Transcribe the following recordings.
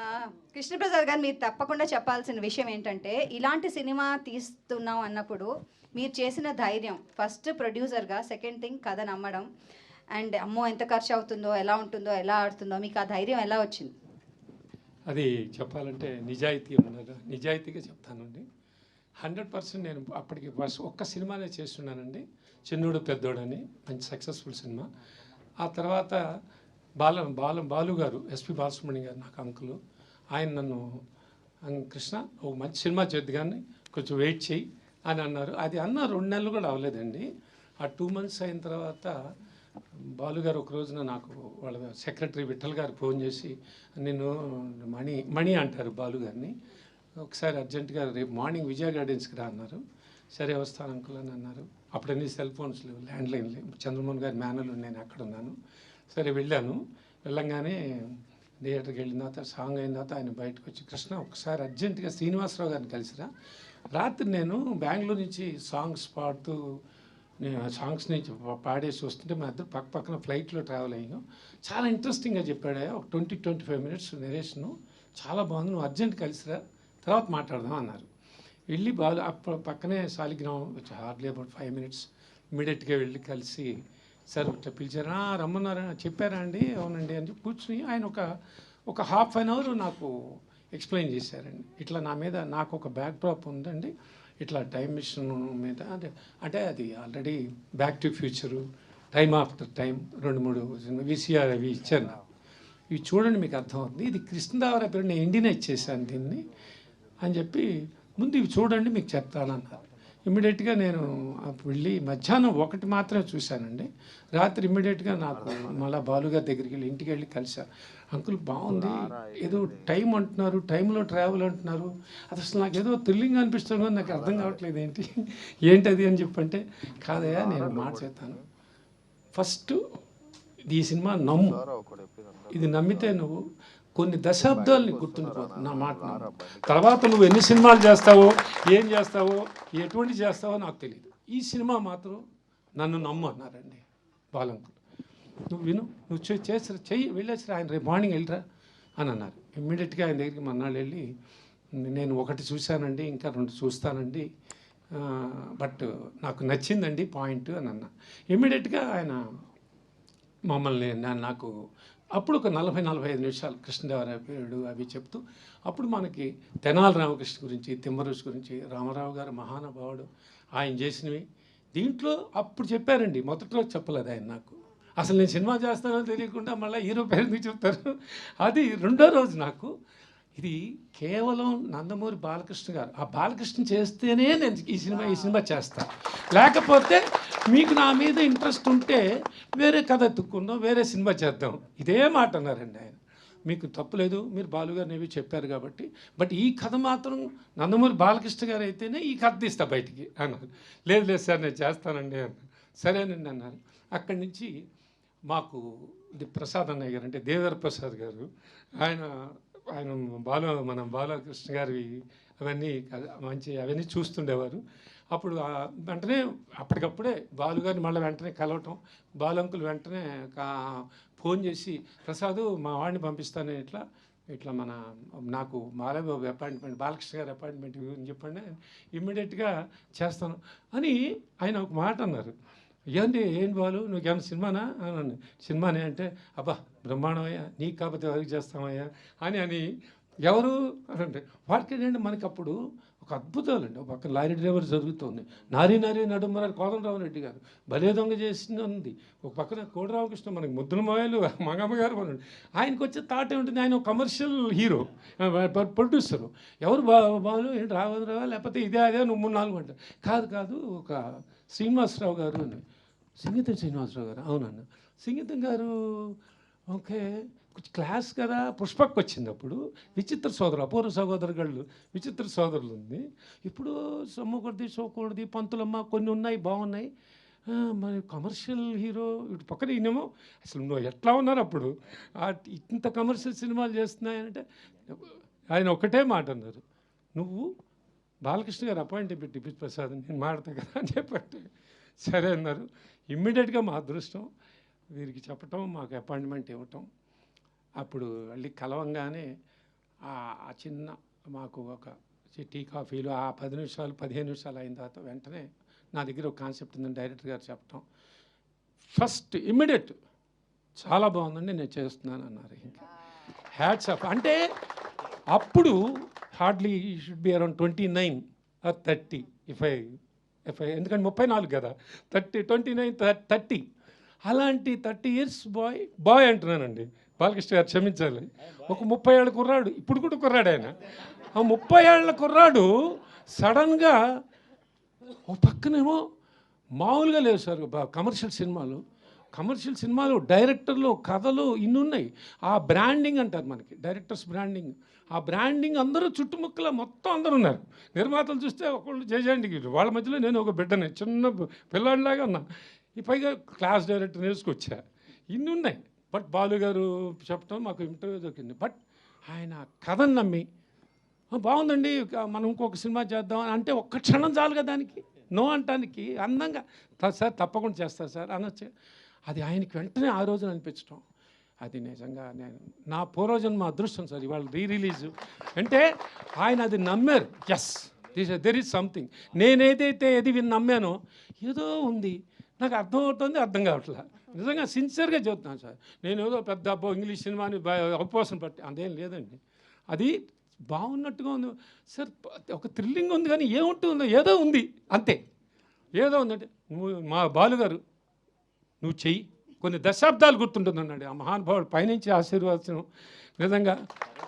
ఆ, కృష్ణప్రసాద్ గారు మీరు తప్పకుండా చెప్పాల్సిన విషయం ఏంటంటే ఇలాంటి సినిమా తీస్తున్నాం అన్నప్పుడు మీరు చేసిన ధైర్యం ఫస్ట్ ప్రొడ్యూసర్గా, సెకండ్ థింగ్ కథ నమ్మడం అండ్ అమ్మో ఎంత ఖర్చు అవుతుందో, ఎలా ఉంటుందో, ఎలా ఆడుతుందో మీకు ఆ ధైర్యం ఎలా వచ్చింది? అది చెప్పాలంటే నిజాయితీగా చెప్తానండి. 100% నేను అప్పటికి ఫస్ట్ ఒక్క సినిమానే చేస్తున్నానండి, చిన్నోడు పెద్దోడని, మంచి సక్సెస్ఫుల్ సినిమా. ఆ తర్వాత బాలు గారు, ఎస్పి బాలసుబ్రహ్మణ్యం గారు నాకు అంకులు, ఆయన నన్ను కృష్ణ ఓ మంచి సినిమా చేద్దు కానీ కొంచెం వెయిట్ చేయి అని అన్నారు. అది అన్న 2 నెలలు కూడా అవ్వలేదండి. ఆ 2 months అయిన తర్వాత బాలుగారు ఒక రోజున నాకు వాళ్ళ సెక్రటరీ విఠల్ గారు ఫోన్ చేసి, నేను మణి అంటారు బాలుగారిని, ఒకసారి అర్జెంటుగా రేపు మార్నింగ్ విజయ గార్డెన్స్కి రా అన్నారు. సరే వస్తాను అంకుల్ అని అన్నారు. అప్పుడన్నీ సెల్ ఫోన్స్ లేవు, ల్యాండ్లైన్ లేవు. చంద్రమోహన్ గారి మేనలు నేను అక్కడ ఉన్నాను. సరే వెళ్ళాను. వెళ్ళంగానే థియేటర్కి వెళ్ళిన తర్వాత సాంగ్ అయిన తర్వాత ఆయన బయటకు వచ్చి, కృష్ణ ఒకసారి అర్జెంటుగా శ్రీనివాసరావు గారిని కలిసిరా. రాత్రి నేను బెంగళూరు నుంచి సాంగ్స్ పాడుతూ నేను ఆ సాంగ్స్ నుంచి పాడేసి వస్తుంటే మా ఇద్దరు పక్క పక్కన ఫ్లైట్లో ట్రావెల్ అయ్యాను. చాలా ఇంట్రెస్టింగ్గా చెప్పాడు. ఒక 20-25 minutes నెరేషను చాలా బాగుంది, నువ్వు అర్జెంట్ కలిసిరా, తర్వాత మాట్లాడదాం అన్నారు. వెళ్ళి పక్కనే శాలిగ్రామం హార్డ్లీ అబౌట్ 5 minutes ఇమీడియట్గా వెళ్ళి కలిసి, సార్ ఇట్లా పిలిచారా, రమ్మన్నారా, చెప్పారా అండి, అవునండి అని చెప్పి కూర్చుని ఆయన ఒక ½ an hour నాకు ఎక్స్ప్లెయిన్ చేశారండి. ఇట్లా నా మీద నాకు ఒక బ్యాక్ డ్రాప్ ఉందండి, ఇట్లా టైం మిషన్ మీద అంటే అది already back to future, time after time 2-3 VCR అవి ఇచ్చారు నాకు. ఇవి చూడండి మీకు అర్థమవుతుంది, ఇది కృష్ణదేవరాయ పేరు, నేను ఇండియన్ ఇచ్చేసాను దీన్ని అని చెప్పి, ముందు ఇవి చూడండి మీకు చెప్తానన్నారు. ఇమ్మీడియట్గా నేను వెళ్ళి మధ్యాహ్నం 1 మాత్రమే చూశానండి. రాత్రి ఇమ్మీడియట్గా నాకు మళ్ళీ బాలుగారి దగ్గరికి వెళ్ళి ఇంటికి వెళ్ళి కలిశాను. అంకుల్ బాగుంది, ఏదో టైం అంటున్నారు, టైంలో ట్రావెల్ అంటున్నారు, అది అసలు నాకు ఏదో థ్రిల్లింగ్ అనిపిస్తుంది కానీ నాకు అర్థం కావట్లేదు ఏంటది అని చెప్పంటే, కాదయా నేను మాట చేస్తాను, ఫస్ట్ ఈ సినిమా నమ్ము, ఇది నమ్మితే నువ్వు కొన్ని దశాబ్దాలని గుర్తుండిపోతుంది నా మాట. తర్వాత నువ్వు ఎన్ని సినిమాలు చేస్తావో, ఏం చేస్తావో, ఎటువంటి చేస్తావో నాకు తెలియదు, ఈ సినిమా మాత్రం నన్ను నమ్ము అన్నారండి బాలంకులు. నువ్వు విను, నువ్వు చెయ్యి, వెళ్ళేసిరా, ఆయన రేపు మార్నింగ్ వెళ్ళిరా అని అన్నారు. ఇమ్మీడియట్గా ఆయన దగ్గరికి మన్నాళ్ళు వెళ్ళి, నేను 1 చూశానండి, ఇంకా 2 చూస్తానండి, బట్ నాకు నచ్చిందండి పాయింట్ అని అన్నా. ఇమ్మీడియట్గా ఆయన మమ్మల్ని నాకు అప్పుడు ఒక 40-45 నిమిషాలు కృష్ణదేవరాయ పేరుడు అవి చెప్తూ, అప్పుడు మనకి తెనాలి రామకృష్ణ గురించి, తిమ్మరుసు గురించి, రామారావు గారు మహానుభావుడు, ఆయన చేసినవి దీంట్లో అప్పుడు చెప్పారండి. మొదటి రోజు చెప్పలేదు ఆయన నాకు, అసలు నేను సినిమా చేస్తానో తెలియకుండా మళ్ళీ హీరో పేరు ఎందుకు చెప్తారు. అది 2వ రోజు నాకు ఇది కేవలం నందమూరి బాలకృష్ణ గారు, ఆ బాలకృష్ణ చేస్తేనే నేను ఈ సినిమా చేస్తాను, లేకపోతే మీకు నా మీద ఇంట్రెస్ట్ ఉంటే వేరే కథ ఎత్తుక్కుందాం, వేరే సినిమా చేద్దాం, ఇదే మాట అన్నారండి ఆయన. మీకు తప్పులేదు, మీరు బాలుగారిని ఏవి చెప్పారు కాబట్టి, బట్ ఈ కథ మాత్రం నందమూరి బాలకృష్ణ గారు అయితేనే ఈ కథ తీస్తా బయటికి అన్నారు. లేదు సార్ నేను చేస్తానండి అన్నారు. సరేనండి అన్నారు. అక్కడి నుంచి మాకు ఇది ప్రసాద్ అన్నయ్య గారు, అంటే దేవర ప్రసాద్ గారు, ఆయన మన బాలకృష్ణ గారి అవన్నీ అవన్నీ చూస్తుండేవారు. అప్పుడు వెంటనే అప్పటికప్పుడే బాలుగారిని మళ్ళీ వెంటనే కలవటం, బాలంకులు వెంటనే ఫోన్ చేసి, ప్రసాద్ మా వాడిని పంపిస్తాను, ఇట్లా నాకు బాలబాబు అపాయింట్మెంట్, బాలకృష్ణ గారి అపాయింట్మెంట్ అని చెప్పండి, ఇమ్మీడియట్గా చేస్తాను అని ఆయన ఒక మాట అన్నారు. ఏంటి బాలు, నువ్వేమన్నా సినిమానా అని. సినిమానే అంటే, అబ్బా బ్రహ్మాండమయ్యా, నీకు కాకపోతే ఎవరికి చేస్తామయ్యా అని ఎవరు అంటే వాడికి ఏంటంటే మనకి అప్పుడు ఒక అద్భుతాలండి. ఒక పక్క లారీ డ్రైవర్ జరుగుతుంది, నారీ నడుమరారు కోదండరావు రెడ్డి గారు భలే దొంగ చేసింది ఉంది, ఒక పక్కన కోడిరామకృష్ణ మనకి ముద్దుల మోయలు మంగమ్మ గారు మనం, ఆయనకు వచ్చే థాట్ ఏముంటుంది, ఆయన కమర్షియల్ హీరో ప్రొడ్యూసరు, ఎవరు బాలు ఏంటి రావా లేకపోతే ఇదే నువ్వు 3-4 గంటలు కాదు, ఒక శ్రీనివాసరావు గారు అని, సంగీతం శ్రీనివాసరావు గారు, అవునన్న సంగీతం గారు, ఓకే కొంచెం క్లాస్ కదా. పుష్పకు వచ్చింది అప్పుడు విచిత్ర సోదరు, అపూర్వ సహోదరులు, విచిత్ర సోదరులు ఉంది. ఇప్పుడు సొమ్మకొడిది, సోకూడది, పంతులమ్మ కొన్ని ఉన్నాయి, బాగున్నాయి, మరి కమర్షియల్ హీరో ఇటు పక్కన ఈయనేమో, అసలు నువ్వు ఎట్లా ఉన్నారు అప్పుడు, ఇంత కమర్షియల్ సినిమాలు చేస్తున్నాయంటే, ఆయన ఒకటే మాట అన్నారు, నువ్వు బాలకృష్ణ గారు అపాయింట్ పెట్టి ప్రసాద్ నేను మాడతా కదా అని చెప్పంటే, సరే అన్నారు. ఇమ్మీడియట్గా మా అదృష్టం, వీరికి చెప్పటం, మాకు అపాయింట్మెంట్ ఇవ్వటం. అప్పుడు వెళ్ళి కలవంగానే ఆ చిన్న మాకు ఒక టీ కాఫీలు ఆ 10 నిమిషాలు 15 నిమిషాలు అయిన తర్వాత వెంటనే నా దగ్గర ఒక కాన్సెప్ట్ ఉందని డైరెక్టర్ గారు చెప్పటం, ఫస్ట్ ఇమ్మీడియట్ చాలా బాగుందండి నేను చేస్తున్నాను అన్నారు. ఇంకా హ్యాట్స్ ఆఫ్. అంటే అప్పుడు hardly should be around 29 or 30 if I ఎందుకంటే 34 కదా, 29 30 అలాంటి 30 years బాయ్ అంటున్నానండి. బాలకృష్ణ గారు క్షమించాలి. ఒక 30 ఏళ్ళ కుర్రాడు, ఇప్పుడు కూడా కుర్రాడు ఆయన. ఆ 30 ఏళ్ళ కుర్రాడు సడన్గా ఓ పక్కనేమో మామూలుగా లేవు సార్ కమర్షియల్ సినిమాలు డైరెక్టర్లు కథలు ఇన్ని ఉన్నాయి. ఆ బ్రాండింగ్ అంటారు మనకి, డైరెక్టర్స్ బ్రాండింగ్. ఆ బ్రాండింగ్ అందరూ చుట్టుముక్కల మొత్తం అందరూ ఉన్నారు. నిర్మాతలు చూస్తే ఒకళ్ళు జయజయంతికి, వాళ్ళ మధ్యలో నేను ఒక బిడ్డని, చిన్న పిల్లాడిలాగా ఉన్నా. ఈ పైగా క్లాస్ డైరెక్టర్ నేర్చుకొచ్చా. ఇన్ని ఉన్నాయి. బట్ బాలు గారు చెప్పడం మాకు ఇంటర్వ్యూ దొరికింది. బట్ ఆయన కథను నమ్మి బాగుందండి మనం ఇంకొక సినిమా చేద్దాం అంటే ఒక్క క్షణం చాలుగా దానికి నో అంటానికి అందంగా సార్ తప్పకుండా చేస్తారు సార్ అనొచ్చు. అది ఆయనకి వెంటనే ఆ రోజున అనిపించడం, అది నిజంగా నేను నా పూర్వజన్మ అదృష్టం సార్. ఇవాళ రిలీజ్ అంటే ఆయన అది నమ్మారు. Yes there is something. నేనేదైతే నమ్మానో ఏదో ఉంది, నాకు అర్థం అవుతుంది, అర్థం కావట్లా. నిజంగా సిన్సియర్గా చెబుతున్నాను సార్. నేను ఏదో పెద్ద ఇంగ్లీష్ సినిమాని అవపోసం పట్టి అదేం లేదండి. అది బాగున్నట్టుగా ఉంది సార్, ఒక థ్రిల్లింగ్ ఉంది, కానీ ఏముంటుందో ఏదో ఉంది అంతే. ఏదో ఉందంటే నువ్వు మా బాలుగారు నువ్వు చెయ్యి, కొన్ని దశాబ్దాలు గుర్తుంటుంది అన్నాడు ఆ మహానుభావుడు. పైనుంచి ఆశీర్వాదం. నిజంగా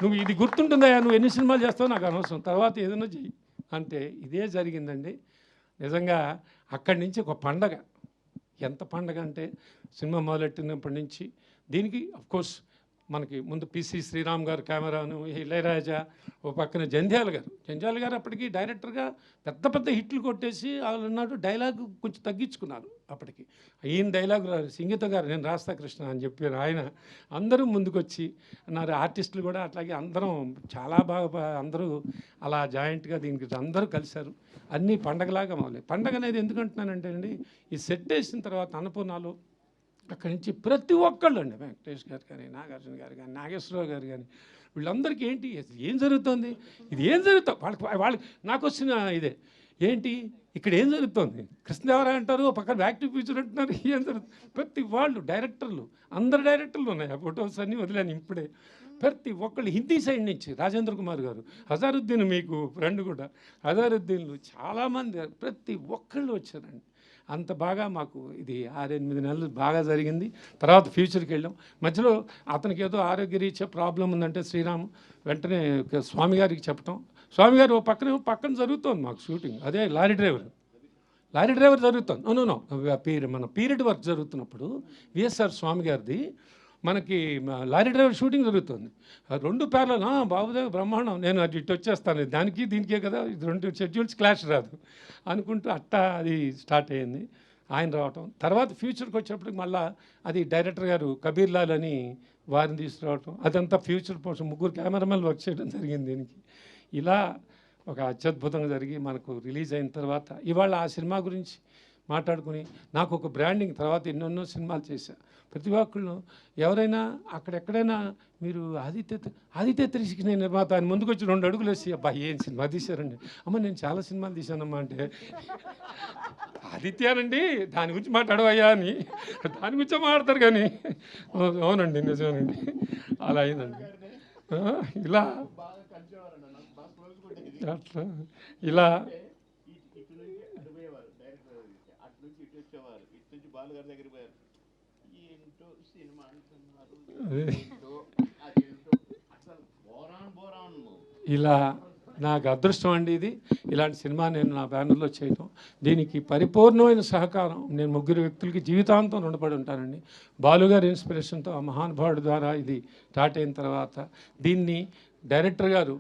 నువ్వు ఇది గుర్తుంటుందా, నువ్వు ఎన్ని సినిమాలు చేస్తావో నాకు అనవసరం, తర్వాత ఏదైనా చెయ్యి అంటే ఇదే జరిగిందండి. నిజంగా అక్కడి నుంచి ఒక పండగ. ఎంత పండగ అంటే సినిమా మొదలెట్టినప్పటి నుంచి దీనికి అఫ్కోర్స్ మనకి ముందు పిసి శ్రీరామ్ గారు కెమెరాను, ఇళయరాజా, ఓ పక్కన జంధ్యాల గారు అప్పటికి డైరెక్టర్గా పెద్ద హిట్లు కొట్టేసి వాళ్ళు ఉన్నాడు. డైలాగ్ కొంచెం తగ్గించుకున్నారు అప్పటికి. ఈయన డైలాగ్ సంగీత గారు నేను రాస్తా కృష్ణ అని చెప్పారు ఆయన. అందరూ ముందుకొచ్చి అన్నారు. ఆర్టిస్టులు కూడా అట్లాగే అందరం చాలా బాగా అందరూ అలా జాయింట్గా దీనికి అందరూ కలిశారు. అన్నీ పండగలాగా మొదలై. పండగ అనేది ఎందుకంటున్నానంటే అండి, ఈ సెట్ వేసిన తర్వాత అన్నపూర్ణాలు అక్కడి నుంచి ప్రతి ఒక్కళ్ళు అండి, వెంకటేష్ గారు కానీ, నాగార్జున గారు కానీ, నాగేశ్వరరావు గారు కానీ, వీళ్ళందరికీ ఏంటి ఏం జరుగుతుంది, ఇది ఏం జరుగుతుంది వాళ్ళకి నాకు వచ్చిన ఇదే ఏంటి ఇక్కడ ఏం జరుగుతుంది. కృష్ణదేవరాయ అంటారు, పక్కన యాక్టివ్ ఫ్యూచర్ అంటున్నారు, ఏం జరుగుతుంది. ప్రతి వాళ్ళు డైరెక్టర్లు, అందరు డైరెక్టర్లు ఉన్నాయి. ఆ ఫొటోస్ అన్నీ వదిలేను ఇప్పుడే. ప్రతి ఒక్కళ్ళు హిందీ సైడ్ నుంచి రాజేంద్ర కుమార్ గారు, హజారుద్దీన్ మీకు ఫ్రెండ్ కూడా, హజారుద్దీన్లు చాలామంది ప్రతి ఒక్కళ్ళు వచ్చారండి. అంత బాగా మాకు ఇది 6-8 నెలలు బాగా జరిగింది. తర్వాత ఫ్యూచర్కి వెళ్ళాం. మధ్యలో అతనికి ఏదో ఆరోగ్య రీత్యా ప్రాబ్లం ఉందంటే శ్రీరామ్ వెంటనే స్వామి గారికి చెప్పటం. స్వామి గారు ఓ పక్కన జరుగుతుంది మాకు షూటింగ్. అదే లారీ డ్రైవర్ జరుగుతుంది. నో మన పీరియడ్ వర్క్ జరుగుతున్నప్పుడు విఎస్ఆర్ స్వామి గారిది మనకి లారీ డ్రైవర్ షూటింగ్ జరుగుతుంది. 2 ప్యారలల్ బాబుదేవ్ బ్రహ్మాండం, నేను అది ఇటు వచ్చేస్తాను, దానికి దీనికే కదా, ఇది 2 షెడ్యూల్స్ క్లాష్ రాదు అనుకుంటూ అట్టా అది స్టార్ట్ అయ్యింది. ఆయన రావటం తర్వాత ఫ్యూచర్కి వచ్చేప్పటికి మళ్ళీ అది డైరెక్టర్ గారు కబీర్ లాల్ అని వారిని తీసుకురావటం, అదంతా ఫ్యూచర్ కోసం 3 కెమెరామెన్ వర్క్ చేయడం జరిగింది దీనికి. ఇలా ఒక అత్యద్భుతంగా జరిగి మనకు రిలీజ్ అయిన తర్వాత ఇవాళ ఆ సినిమా గురించి మాట్లాడుకుని నాకు ఒక బ్రాండింగ్ తర్వాత ఎన్నెన్నో సినిమాలు చేశా. ప్రతి ఒక్కళ్ళు ఎవరైనా అక్కడెక్కడైనా మీరు ఆదిత్య త్రిశిక్షణ నిర్మాత ఆయన ముందుకు వచ్చి 2 అడుగులు వేసి అబ్బా ఏం సినిమా తీశారండి, అమ్మ నేను చాలా సినిమాలు తీశానమ్మా అంటే ఆదిత్యానండి దాని గురించి మాట్లాడవయ్యా అని దాని గురించే మాట్లాడతారు కానీ అవునండి నిజమేనండి అలా అయిందండి. ఇలా అట్లా ఇలా ఇలా నాకు అదృష్టం అండి ఇది. ఇలాంటి సినిమా నేను నా బ్యానర్లో చేయటం, దీనికి పరిపూర్ణమైన సహకారం నేను 3 వ్యక్తులకి జీవితాంతం రుణపడి ఉంటానండి. బాలుగారి ఇన్స్పిరేషన్తో ఆ మహానుభావుడి ద్వారా ఇది స్టార్ట్ అయిన తర్వాత దీన్ని డైరెక్టర్ గారు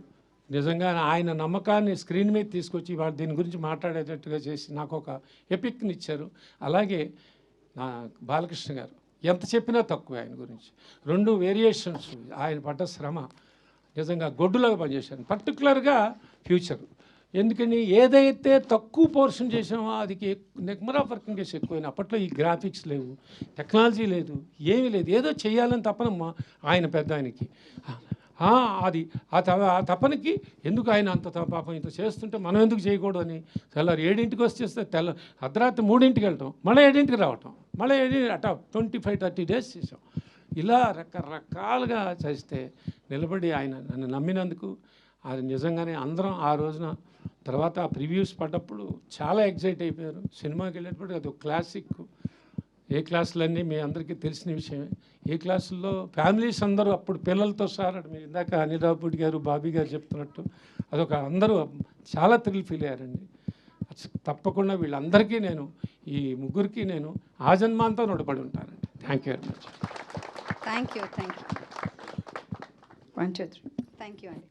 నిజంగా ఆయన నమ్మకాన్ని స్క్రీన్ మీద తీసుకొచ్చి వాళ్ళు దీని గురించి మాట్లాడేటట్టుగా చేసి నాకు ఒక ఎపిక్ని ఇచ్చారు. అలాగే నా బాలకృష్ణ గారు ఎంత చెప్పినా తక్కువ ఆయన గురించి. 2 వేరియేషన్స్ ఆయన పడ్డ శ్రమ నిజంగా గొడ్డులాగా పనిచేశాను. పర్టికులర్గా ఫ్యూచర్ ఎందుకని ఏదైతే తక్కువ పోర్షన్ చేసామో అది నెంబర్ ఆఫ్ వర్కింగ్ డేస్ ఎక్కువైనా. అప్పట్లో ఈ గ్రాఫిక్స్ లేవు, టెక్నాలజీ లేదు, ఏమీ లేదు, ఏదో చేయాలని తప్పనమ్మా ఆయన పెద్ద ఆయనకి. అది ఆ తపనకి ఎందుకు ఆయన అంత పాపం ఇంత చేస్తుంటే మనం ఎందుకు చేయకూడదు అని తెల్లారి 7ంటికి వచ్చేస్తే అర్ధరాత్రి 3ంటికి వెళ్ళటం, మళ్ళీ 7ంటికి రావటం, మళ్ళీ 25-30 డేస్ చేసాం. ఇలా రకరకాలుగా చేస్తే నిలబడి ఆయన నన్ను నమ్మినందుకు అది నిజంగానే అందరం ఆ రోజున తర్వాత ఆ ప్రివ్యూస్ పడ్డప్పుడు చాలా ఎగ్జైట్ అయిపోయారు. సినిమాకి వెళ్ళేటప్పుడు అది ఒక క్లాసిక్. ఏ క్లాసులన్నీ మీ అందరికీ తెలిసిన విషయమే. ఏ క్లాసుల్లో ఫ్యామిలీస్ అందరూ అప్పుడు పిల్లలతో సార్ మీరు ఇందాక అనిరాబుడి గారు, బాబీ గారు చెప్తున్నట్టు అదొక అందరూ చాలా థ్రిల్ ఫీల్ అయ్యారండి. తప్పకుండా వీళ్ళందరికీ నేను ఈ ముగ్గురికి నేను ఆజన్మాంతో రుణపడి ఉంటానండి. Thank you very much. Thank you. 1 2 3 thank you అండి.